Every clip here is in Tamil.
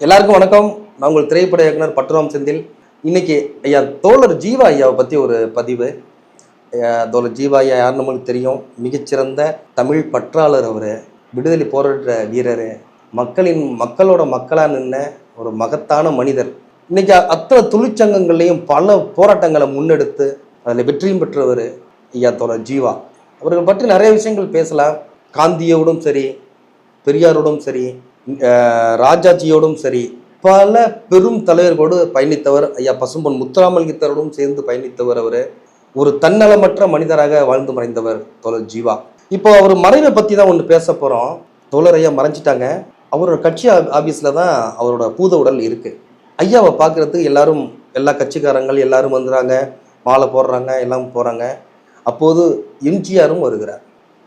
எல்லாருக்கும் வணக்கம். நான் உங்கள் திரைப்பட இயக்குனர் பட்டுராம் செந்தில். இன்னைக்கு ஐயா தோழர் ஜீவா ஐயாவை பற்றி ஒரு பதிவு. தோழர் ஜீவா ஐயா யார் நம்மளுக்கு தெரியும். மிகச்சிறந்த தமிழ் பற்றாளர் அவர். விடுதலை போராட்ட வீரர். மக்களோட மக்களாக நின்ன ஒரு மகத்தான மனிதர். இன்னைக்கு அத்தனை தொழிற்சங்கங்கள்லையும் பல போராட்டங்களை முன்னெடுத்து அதில் வெற்றியும் பெற்றவர் ஐயா தோழர் ஜீவா. அவர்கள் பற்றி நிறைய விஷயங்கள் பேசலாம். காந்தியோடும் சரி, பெரியாரோடும் சரி, ராஜாஜியோடும் சரி, பல பெரும் தலைவர்களோடு பயணித்தவர் ஐயா பசும்பொன் முத்துராமலிங்கத்தரோடும் சேர்ந்து பயணித்தவர். அவர் ஒரு தன்னலமற்ற மனிதராக வாழ்ந்து மறைந்தவர் தோழர் ஜீவா. இப்போ அவர் மறைவை பற்றி தான் ஒன்று பேச போகிறோம். தோழர் ஐயா மறைஞ்சிட்டாங்க. அவரோட கட்சி ஆஃபீஸில் தான் அவரோட பூத உடல் இருக்குது. ஐயாவை பார்க்குறதுக்கு எல்லா கட்சிக்காரங்கள் எல்லாரும் வந்துடுறாங்க, மாலை போடுறாங்க, எல்லாம் போகிறாங்க. அப்போது எம்ஜிஆரும் வருகிறார்.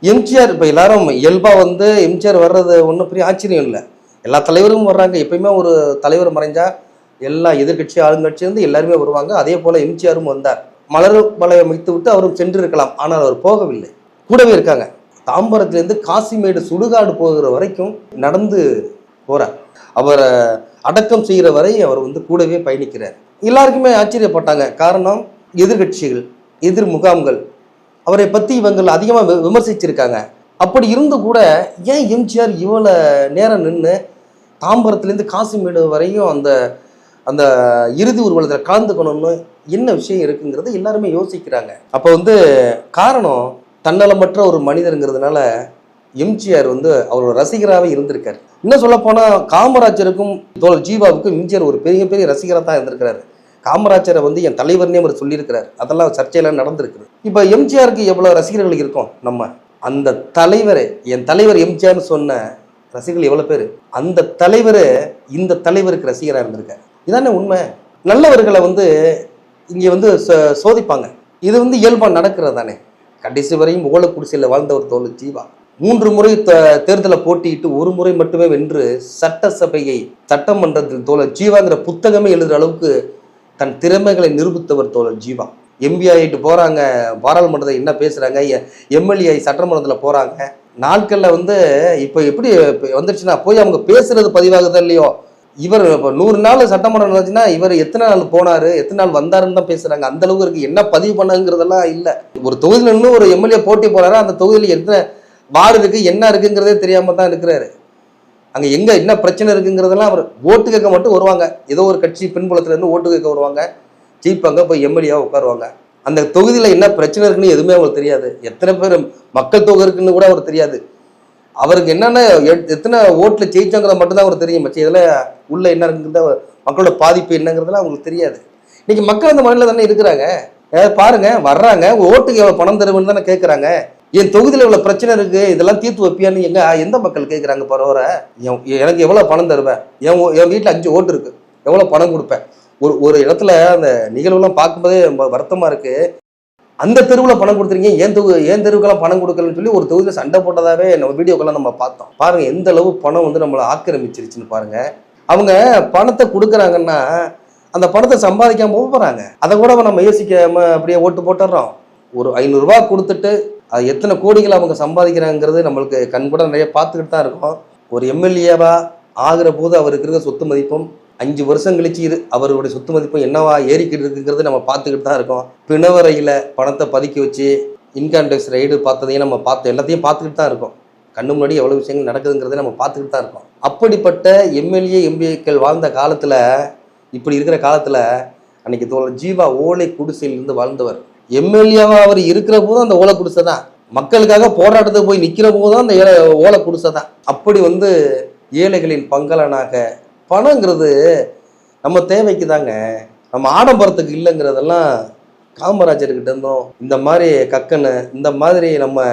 எம்ஜிஆர் இப்போ எல்லாரும் இயல்பாக எம்ஜிஆர் வர்றது ஒன்றும் பெரிய ஆச்சரியம் இல்லை. எல்லா தலைவரும் வர்றாங்க. எப்பயுமே ஒரு தலைவர் மறைஞ்சா எல்லா எதிர்கட்சி ஆளுங்கட்சி எல்லாருமே வருவாங்க. அதே போல் எம்ஜிஆரும் வந்தார். மலர் வளையம் வைத்து விட்டு அவரும் சென்று இருக்கலாம். ஆனால் அவர் போகவில்லை, கூடவே இருக்காங்க. தாம்பரத்திலேருந்து காசிமேடு சுடுகாடு போகிற வரைக்கும் நடந்து போகிறார். அவரை அடக்கம் செய்கிற வரை அவர் கூடவே பயணிக்கிறார். எல்லாருக்குமே ஆச்சரியப்பட்டாங்க. காரணம், எதிர்கட்சிகள், எதிர் முகாம்கள் அவரை பற்றி இவங்கள் அதிகமாக விமர்சிச்சிருக்காங்க. அப்படி இருந்து கூட ஏன் எம்ஜிஆர் இவ்வளோ நேரம் நின்று தாம்பரத்துலேருந்து காசிமேடு வரையும் அந்த இறுதி ஊர்வலத்தில் கலந்துக்கணும்னு என்ன விஷயம் இருக்குங்கிறத எல்லாருமே யோசிக்கிறாங்க. அப்போ காரணம், தன்னலமற்ற ஒரு மனிதருங்கிறதுனால எம்ஜிஆர் அவரோட ரசிகராகவே இருந்திருக்காரு. இன்னும் சொல்ல போனால் காமராஜருக்கும் தோழர் ஜீவாவுக்கும் எம்ஜிஆர் ஒரு பெரிய பெரிய ரசிகராக தான் இருந்திருக்கிறாரு. காமராஜரை என் தலைவர்னே அவர் சொல்லியிருக்கிறார். அதெல்லாம் சர்ச்சையெல்லாம் நடந்திருக்கு. இப்போ எம்ஜிஆருக்கு எவ்வளோ ரசிகர்கள் இருக்கும். நம்ம அந்த தலைவரை, என் தலைவர் எம்ஜிஆர்னு சொன்ன ரசிகர்கள் எவ்வளோ பேர், அந்த தலைவர் இந்த தலைவருக்கு ரசிகராக இருந்திருக்காரு. இதானே உண்மை. நல்லவர்களை இங்கே சோதிப்பாங்க. இது இயல்பாக நடக்கிறது தானே. கடைசி வரையும் ஓலை குடிசையில் வாழ்ந்த ஒரு தோழர் ஜீவா 3 முறை தேர்தலை போட்டியிட்டு 1 முறை மட்டுமே வென்று சட்டமன்றத்தில் தோழர் ஜீவாங்கிற புத்தகமே எழுதுகிற அளவுக்கு தன் திறமைகளை நிரூபித்தவர் தோழர் ஜீவா. எம்பி ஆகிட்டு போகிறாங்க, பாராளுமன்றத்தை என்ன பேசுகிறாங்க, எம்எல்ஏ சட்டமன்றத்தில் போகிறாங்க. நாட்களில் இப்போ எப்படி வந்துடுச்சுன்னா போய் அவங்க பேசுறது பதிவாகுதோ இல்லையோ, இவர் இப்போ 100 நாள் சட்டமன்றம் இருந்துச்சுன்னா இவர் எத்தனை நாள் போனார், எத்தனை நாள் வந்தாருன்னு தான் பேசுகிறாங்க. அந்த அளவுக்கு இருக்குது. என்ன பதிவு பண்ணாங்கிறதெல்லாம் இல்லை. ஒரு தொகுதியில் இன்னும் ஒரு எம்எல்ஏ போட்டி போகிறாரு, அந்த தொகுதியில் எத்தனை வார்டு இருக்குது, என்ன இருக்குங்கிறதே தெரியாமல் தான் இருக்கிறாரு. அங்கே எங்கே என்ன பிரச்சனை இருக்குங்கிறதெல்லாம் அவர் ஓட்டு கேட்க மட்டும் வருவாங்க. ஏதோ ஒரு கட்சி பின்புலத்துலேருந்து ஓட்டு கேட்க வருவாங்க, ஜெயிப்பாங்க, போய் எம்எல்ஏவாக உட்காருவாங்க. அந்த தொகுதியில் என்ன பிரச்சனை இருக்குன்னு எதுவுமே அவங்களுக்கு தெரியாது. எத்தனை பேர் மக்கள் தொகை இருக்குன்னு கூட அவர் தெரியாது. அவருக்கு என்னென்ன எத்தனை ஓட்டில் ஜெயிச்சாங்கிறத மட்டும்தான் அவருக்கு தெரியும். மற்ற இதில் உள்ள என்ன இருக்குங்கிறத, மக்களோட பாதிப்பு என்னங்கிறதுலாம் அவங்களுக்கு தெரியாது. இன்னைக்கு மக்கள் அந்த மண்ணில் தானே இருக்கிறாங்க. பாருங்க, வர்றாங்க, ஓட்டுக்கு எவ்வளோ பணம் தருவேன்னு தானே கேட்குறாங்க. என் தொகுதியில் இவ்வளோ பிரச்சனை இருக்குது, இதெல்லாம் தீர்த்து வைப்பியான்னு எந்த மக்கள் கேட்குறாங்க. பரவாயில்ல, எனக்கு எவ்வளோ பணம் தருவேன், என் வீட்டில் 5 ஓட்டு இருக்குது, எவ்வளோ பணம் கொடுப்பேன். ஒரு இடத்துல அந்த நிகழ்வுலாம் பார்க்கும்போதே வருத்தமாக இருக்குது. அந்த தெருவில் பணம் கொடுத்துருங்க, ஏன் தெருவுக்கெல்லாம் பணம் கொடுக்கலன்னு சொல்லி ஒரு தொகுதியில் சண்டை போட்டதாகவே நம்ம வீடியோக்கெல்லாம் நம்ம பார்த்தோம். பாருங்கள் எந்த அளவு பணம் நம்மளை ஆக்கிரமிச்சிருச்சுன்னு பாருங்கள். அவங்க பணத்தை கொடுக்குறாங்கன்னா அந்த பணத்தை சம்பாதிக்காமல் போகிறாங்க. அதை கூட நம்ம யோசிக்காம அப்படியே ஓட்டு போட்டுடுறோம். ஒரு 500 ரூபா கொடுத்துட்டு அது எத்தனை கோடிகள் அவங்க சம்பாதிக்கிறாங்கிறது நம்மளுக்கு கண் கூட நிறைய பார்த்துக்கிட்டு தான் இருக்கோம். ஒரு எம்எல்ஏவா ஆகிற போது அவருக்கு இருக்கிற சொத்து மதிப்பும் 5 வருஷம் கழிச்சு அவருடைய சொத்து மதிப்பும் என்னவா ஏறிக்கிட்டு இருக்குங்கிறது நம்ம பார்த்துக்கிட்டு தான் இருக்கோம். பிணவரையில் பணத்தை பதுக்கி வச்சு இன்கம் டேக்ஸ் ரைடு பார்த்ததையும் நம்ம எல்லாத்தையும் பார்த்துக்கிட்டு தான் இருக்கோம். கண்ணு முன்னாடி எவ்வளோ விஷயங்கள் நடக்குதுங்கிறத நம்ம பார்த்துக்கிட்டு தான் இருக்கோம். அப்படிப்பட்ட எம்எல்ஏ எம்பிக்கள் வாழ்ந்த காலத்தில், இப்படி இருக்கிற காலத்தில் அன்னைக்கு தோழர் ஜீவா ஓலை குடிசையிலிருந்து வாழ்ந்தவர். எம்எல்ஏவாக அவர் இருக்கிற போதும் அந்த ஓலை குடிசை தான், மக்களுக்காக போராட்டத்துக்கு போய் நிற்கிற போதும் அந்த ஓலை குடிசை தான். அப்படி ஏழைகளின் பங்களனாக பணங்கிறது நம்ம தேவைக்கு தாங்க, நம்ம ஆடம்பரத்துக்கு இல்லைங்கிறதெல்லாம் காமராஜர்கிட்ட இருந்தோம். இந்த மாதிரி கக்கனு, இந்த மாதிரி நம்ம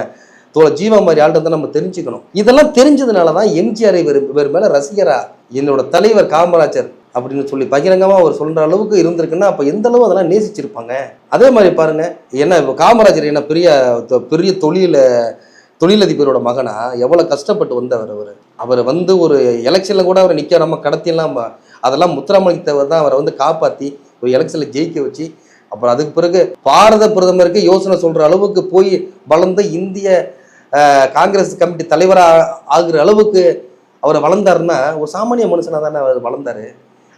தோழர் ஜீவா மாதிரி ஆள்கிட்ட நம்ம தெரிஞ்சுக்கணும். இதெல்லாம் தெரிஞ்சதுனால தான் எம்ஜிஆர் இவர் மேலே ரசிகரா, என்னோட தலைவர் காமராஜர் அப்படின்னு சொல்லி பகிரங்கமாக அவர் சொல்கிற அளவுக்கு இருந்திருக்குன்னா அப்போ எந்த அளவு அதெல்லாம் நேசிச்சிருப்பாங்க. அதே மாதிரி பாருங்கள், என்ன இப்போ காமராஜர் என்ன பெரிய தொழிலதிபரோட மகனா, எவ்வளோ கஷ்டப்பட்டு வந்தவர். அவர் ஒரு எலெக்ஷனில் கூட அவர் நிற்க நம்ம கடத்தியெல்லாம் அதெல்லாம் முத்துராமலிங்கத்தவர் தான் அவரை காப்பாற்றி ஒரு எலெக்ஷனில் ஜெயிக்க வச்சு, அப்புறம் அதுக்கு பிறகு பாரத பிரதமருக்கு யோசனை சொல்கிற அளவுக்கு போய் வளர்ந்த இந்திய காங்கிரஸ் கமிட்டி தலைவராக ஆகுற அளவுக்கு அவர் வளர்ந்தாருன்னா ஒரு சாமானிய மனுஷனாக தானே அவர் வளர்ந்தாரு.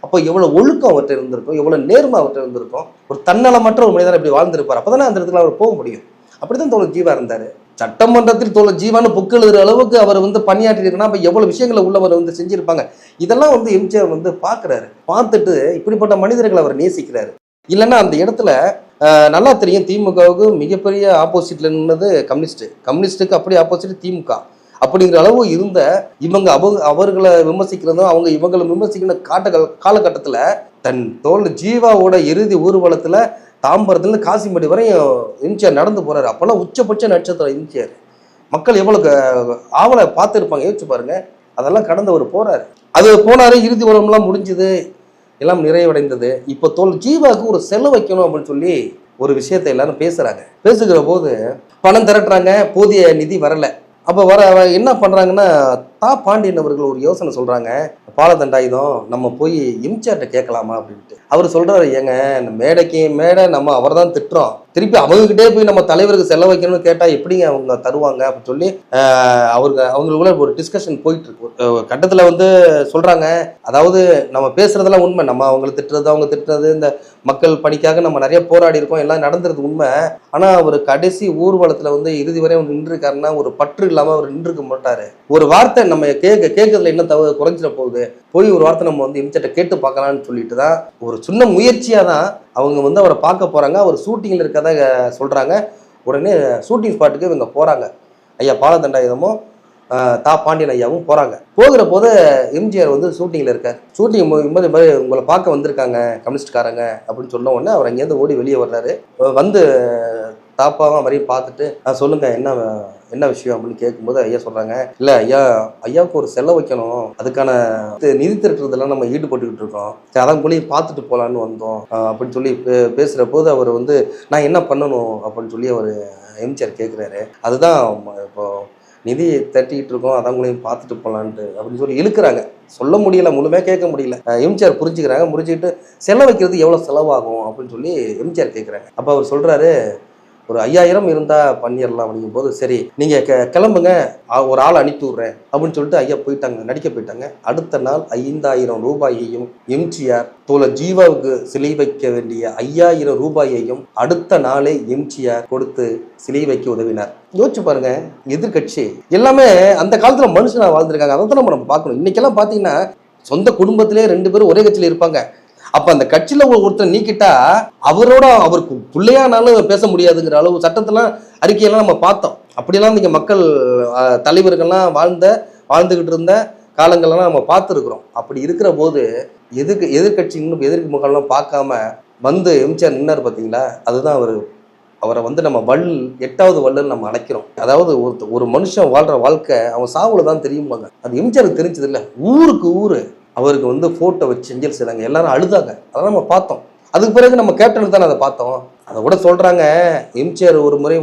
அப்போ எவ்வளோ ஒழுக்கம் அவர்கிட்ட இருந்திருக்கும், எவ்வளோ நேர்மை அவர்கிட்ட இருந்திருக்கும். ஒரு தன்னலமற்ற ஒரு மனிதர் இப்படி வாழ்ந்திருப்பார். அப்போ தானே அந்த இடத்துல அவர் போக முடியும். அப்படிதான் தோழர் ஜீவா இருந்தார். சட்டமன்றத்தில் தோழர் ஜீவான்னு புக்கு எழுதுற அளவுக்கு அவர் பணியாற்றிருக்குன்னா அப்போ எவ்வளோ விஷயங்களை உள்ளவர் செஞ்சிருப்பாங்க. இதெல்லாம் எம்ஜிஆர் பார்க்குறாரு. பார்த்துட்டு இப்படிப்பட்ட மனிதர்களை அவர் நேசிக்கிறாரு. இல்லைன்னா அந்த இடத்துல நல்லா தெரியும், திமுகவுக்கு மிகப்பெரிய ஆப்போசிட்ல நின்னது கம்யூனிஸ்டுக்கு அப்படி ஆப்போசிட் திமுக. அப்படிங்கிற அளவு இருந்த இவங்க அவர்களை விமர்சிக்கிறதும் அவங்க இவங்களை விமர்சிக்கிற காலகட்டத்தில் தன் தோழர் ஜீவாவோட இறுதி ஊர்வலத்தில் தாம்பரத்துலேருந்து காசிமேடு வரையும் எம்ஜிஆர் நடந்து போறாரு. அப்போல்லாம் உச்சபட்ச நட்சத்திரம் எம்ஜிஆர். மக்கள் எவ்வளவு ஆவலை பார்த்துருப்பாங்க, யோசிச்சு பாருங்க. அதெல்லாம் கடந்து அவர் போறாரு. அது போனாரு, இறுதி ஊர்வலம்லாம் முடிஞ்சுது, எல்லாம் நிறைவடைந்தது. இப்போ தோழர் ஜீவாவுக்கு ஒரு செலவு வைக்கணும் அப்படின்னு சொல்லி ஒரு விஷயத்தை எல்லாரும் பேசுகிற போது பணம் திரட்டுறாங்க, போதிய நிதி வரல. அப்போ என்ன பண்ணுறாங்கன்னா, பாண்டியன் அவர்கள் ஒரு யோசனை சொல்கிறாங்க, பாலதண்டாயுதம் நம்ம போய் எம்ஜிஆர்ட்ட கேட்கலாமா அப்படின்ட்டு. அவர் சொல்கிறாரு, ஏங்க இந்த மேடைக்கு மேடை நம்ம அவர் தான் திட்டுறோம், திருப்பி அவங்ககிட்டே போய் நம்ம தலைவருக்கு செலவு வைக்கணும்னு கேட்டால் எப்படிங்க அவங்க தருவாங்க அப்படின்னு சொல்லி அவங்களுக்குள்ள ஒரு டிஸ்கஷன் போயிட்டு இருக்கு. கட்டத்தில் சொல்கிறாங்க, அதாவது நம்ம பேசுறதெல்லாம் உண்மை, நம்ம அவங்களை திட்டுறது அவங்க திட்டுறது, இந்த மக்கள் பணிக்காக நம்ம நிறைய போராடி இருக்கோம், எல்லாம் நடந்துறது உண்மை. ஆனால் அவர் கடைசி ஊர்வலத்தில் இறுதி வரை நின்றுருக்காருன்னா ஒரு பற்று இல்லாமல் அவர் நின்றுக்க மாட்டாரு. ஒரு வார்த்தை நம்ம கேட்கறதுல என்ன குறைஞ்சிட போகுது, போய் ஒரு வார்த்தை நம்ம எம்ஜிஆர்ட்ட கேட்டு பார்க்கலாம்னு சொல்லிட்டு தான் ஒரு சின்ன முயற்சியாக தான் அவங்க அவரை பார்க்க போகிறாங்க. அவர் ஷூட்டிங்கில் இருக்கதா சொல்கிறாங்க. உடனே ஷூட்டிங் ஸ்பாட்டுக்கு இவங்க போகிறாங்க. ஐயா பாலதண்டாயுதமும் பாண்டியன் ஐயாவும் போகிறாங்க. போகிற போது எம்ஜிஆர் ஷூட்டிங்கில் இருக்கார். ஷூட்டிங் மாதிரி உங்களை பார்க்க வந்திருக்காங்க கம்யூனிஸ்ட்காரங்க அப்படின்னு சொன்ன உடனே அவர் அங்கேருந்து ஓடி வெளியே வர்றாரு. தாப்பாவும் வரையும் பார்த்துட்டு சொல்லுங்க என்ன விஷயம் அப்படின்னு கேட்கும்போது ஐயா சொல்றாங்க, இல்லை ஐயாவுக்கு ஒரு செலவு வைக்கணும், அதுக்கான நிதி திரட்டுறதெல்லாம் நம்ம ஈடுபட்டுக்கிட்டு இருக்கோம், அதான் போய் பார்த்துட்டு போகலான்னு வந்தோம் அப்படின்னு சொல்லி பேசுகிற போது அவர் நான் என்ன பண்ணணும் அப்படின்னு சொல்லி அவர் எம்ஜிஆர் கேட்குறாரு. அதுதான் இப்போ நிதி தட்டிக்கிட்டு இருக்கோம், அதான் உங்களையும் பார்த்துட்டு போகலான்ட்டு அப்படின்னு சொல்லி இழுக்கிறாங்க. சொல்ல முடியல, முழுமையாக கேட்க முடியல. எம்ஜிஆர் புரிஞ்சுக்கிறாங்க. முடிச்சுக்கிட்டு செலவு வைக்கிறது எவ்வளோ செலவாகும் அப்படின்னு சொல்லி எம்ஜிஆர் கேட்குறாங்க. அப்போ அவர் சொல்கிறாரு, ஒரு 5000 இருந்தால் பண்ணிடலாம் அப்படிங்கும் போது, சரி நீங்கள் கிளம்புங்க, ஒரு ஆள் அனுப்பி விட்றேன் அப்படின்னு சொல்லிட்டு ஐயா போயிட்டாங்க, நடிக்க போயிட்டாங்க. அடுத்த நாள் 5000 ரூபாயையும் எம்ஜிஆர் தோழர் ஜீவாவுக்கு சிலை வைக்க வேண்டிய 5000 ரூபாயையும் அடுத்த நாளே எம்ஜிஆர் கொடுத்து சிலை வைக்க உதவினார். யோசிச்சு பாருங்க, எதிர்கட்சி எல்லாமே அந்த காலத்தில் மனுஷனாக வாழ்ந்துருக்காங்க. அதை தான் நம்ம பார்க்கணும். இன்னைக்கெல்லாம் பார்த்தீங்கன்னா சொந்த குடும்பத்திலே 2 பேரும் ஒரே கட்சியில் இருப்பாங்க. அப்ப அந்த கட்சியில ஒருத்தர் நீக்கிட்டா அவருக்கு பிள்ளையானாலும் பேச முடியாதுங்கிற அளவு சட்டத்தெல்லாம் அறிக்கையெல்லாம் நம்ம பார்த்தோம். அப்படியெல்லாம் நீங்க மக்கள் தலைவர்கள்லாம் வாழ்ந்துகிட்டு இருந்த காலங்கள்லாம் நம்ம பார்த்துருக்குறோம். அப்படி இருக்கிற போது எதிர்கட்சி இன்னும் எதிர்க்கு முகம்லாம் பார்க்காம எம்ஜிஆர் நின்னார் பார்த்தீங்களா, அதுதான் அவரை நம்ம 8வது வல்லுன்னு நம்ம அழைக்கிறோம். அதாவது ஒரு மனுஷன் வாழ்ற வாழ்க்கை அவன் சாவுல தான் தெரியுமாங்க. அது எம்ஜிஆருக்கு தெரிஞ்சது இல்லை. ஊருக்கு ஊரு அவருக்கு ஃபோட்டோ வச்சு செஞ்சல் செய்தாங்க. எல்லாரும் அழுதாங்க. அதெல்லாம் நம்ம பார்த்தோம். அதுக்கு பிறகு நம்ம கேப்டனுக்கு தானே அதை பார்த்தோம். அதை கூட சொல்கிறாங்க, எம்ஜிஆர் ஒரு முறை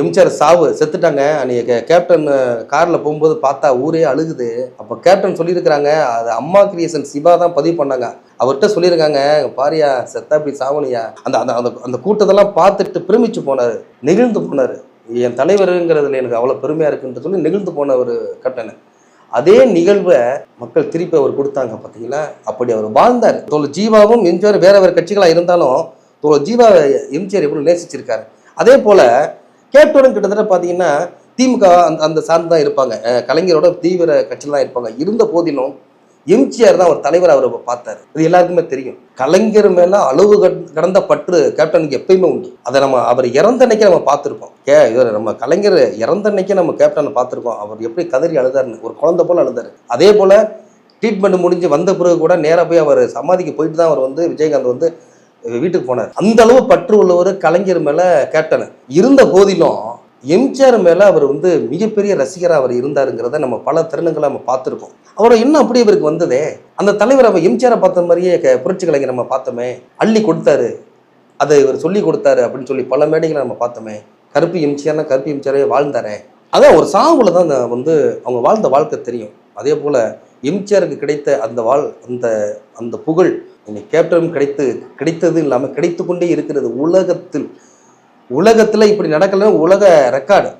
எம்ஜிஆர் செத்துட்டாங்க. அன்றைக்கி கேப்டன் காரில் போகும்போது பார்த்தா ஊரே அழுகுது. அப்போ கேப்டன் சொல்லியிருக்கிறாங்க, அது அம்மா கிரியேஷன் சிவா தான் பதிவு பண்ணாங்க. அவர்கிட்ட சொல்லியிருக்காங்க, பாரியா செத்தா இப்படி சாவனியா. அந்த கூட்டத்தெல்லாம் பார்த்துட்டு பிரமிச்சு போனார், நெகிழ்ந்து போனார். என் தலைவருங்கிறதுல எனக்கு அவ்வளோ பெருமையாக இருக்குன்னு சொல்லி நெகிழ்ந்து போன ஒரு கேப்டன். அதே நிகழ்வை மக்கள் திருப்பி அவர் கொடுத்தாங்க பார்த்தீங்களா. அப்படி அவர் வாழ்ந்தார். தோழர் ஜீவாவும் எம்ஜிஆர் வேற கட்சிகளாக இருந்தாலும் தோழர் ஜீவா எம்ஜிஆர் எப்படி நேசிச்சிருக்காரு. அதே போல கேப்டனும் கிட்டத்தட்ட பார்த்தீங்கன்னா திமுக அந்த சார்ந்து தான் இருப்பாங்க, கலைஞரோட தீவிர கட்சியில் தான் இருப்பாங்க. இருந்த போதிலும் எம்ஜிஆர் தான் ஒரு தலைவர் அவரை பார்த்தாரு. இது எல்லாருக்குமே தெரியும். கலைஞர் மேல அளவு கடந்த பற்று கேப்டனுக்கு எப்பயுமே உண்டு. அதை அவர் இறந்த அன்னைக்கு நம்ம பார்த்துருக்கோம். நம்ம கலைஞர் இறந்த அன்னைக்கே நம்ம கேப்டனை பார்த்துருக்கோம். அவர் எப்படி கதறி அழுதாருன்னு, ஒரு குழந்தை போல அழுதாரு. அதே போல ட்ரீட்மெண்ட் முடிஞ்சு வந்த பிறகு கூட நேராக போய் அவர் சமாதிக்கு போயிட்டு தான் அவர் விஜயகாந்த் வீட்டுக்கு போனார். அந்த அளவு பற்று உள்ளவர் கலைஞர் மேல கேப்டன். இருந்த போதிலும் எம்ஜிஆர் மேல அவர் மிகப்பெரிய ரசிகராக அவர் இருந்தாருங்கிறத நம்ம பல தருணங்களை நம்ம பார்த்துருக்கோம். அவரோட என்ன அப்படி இவருக்கு வந்ததே, அந்த தலைவர் அவர் எம்ஜிஆரை பார்த்த மாதிரியே புரட்சி கலைஞர் நம்ம பார்த்தோமே, அள்ளி கொடுத்தாரு, அதை இவர் சொல்லி கொடுத்தாரு அப்படின்னு சொல்லி பல மேடைகளை நம்ம பார்த்தோமே. கருப்பு எம்ஜிஆரே வாழ்ந்தாரே. அதான் ஒரு சாவுல தான் அவங்க வாழ்ந்த வாழ்க்கை தெரியும். அதே போல எம்ஜிஆருக்கு கிடைத்த அந்த புகழ் இன்னைக்கு கேப்டன் கிடைத்தது இல்லாமல் கிடைத்து கொண்டே இருக்கிறது. உலகத்தில் இப்படி நடக்கலன்னு உலக ரெக்கார்டு.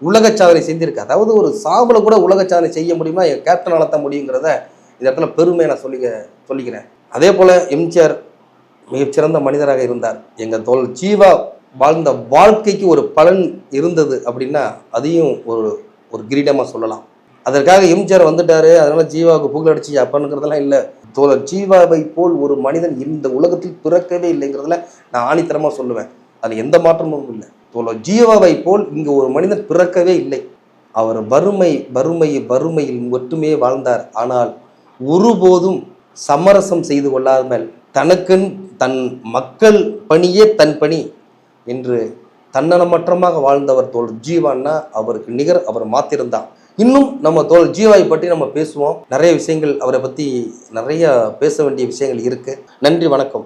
உலக சாதனை செஞ்சிருக்கு. அதாவது ஒரு சாவுல கூட உலக சாதனை செய்ய முடியுமா, என் கேப்டனால தான் முடியுங்கிறத இந்த இடத்துல பெருமையை நான் சொல்லிக்கிறேன். அதே போல எம்ஜிஆர் மிகச்சிறந்த மனிதராக இருந்தார். எங்கள் தோழர் ஜீவா வாழ்ந்த வாழ்க்கைக்கு ஒரு பலன் இருந்தது அப்படின்னா அதையும் ஒரு கிரீடமாக சொல்லலாம். அதற்காக எம்ஜிஆர் வந்துட்டாரு, அதனால ஜீவாவுக்கு புகழ் அடிச்சு அப்பனுங்கிறதெல்லாம் இல்லை. தோழர் ஜீவாவை போல் ஒரு மனிதன் இந்த உலகத்தில் பிறக்கவே இல்லைங்கிறதுல நான் ஆணித்தரமாக சொல்லுவேன். அது எந்த மாற்றமும் இல்லை. தோழர் ஜீவாவை போல் இங்கு ஒரு மனிதன் பிறக்கவே இல்லை. அவர் வறுமையில் மட்டுமே வாழ்ந்தார். ஆனால் ஒருபோதும் சமரசம் செய்து கொள்ளாமல் தனக்கென் தன் மக்கள் பணியே தன் பணி என்று தன்னலமற்றமாக வாழ்ந்தவர் தோழர் ஜீவான்னா அவருக்கு நிகர் அவர் மாத்திருந்தான். இன்னும் நம்ம தோழர் ஜீவாவை பற்றி நம்ம பேசுவோம். நிறைய விஷயங்கள் அவரை பற்றி நிறைய பேச வேண்டிய விஷயங்கள் இருக்கு. நன்றி, வணக்கம்.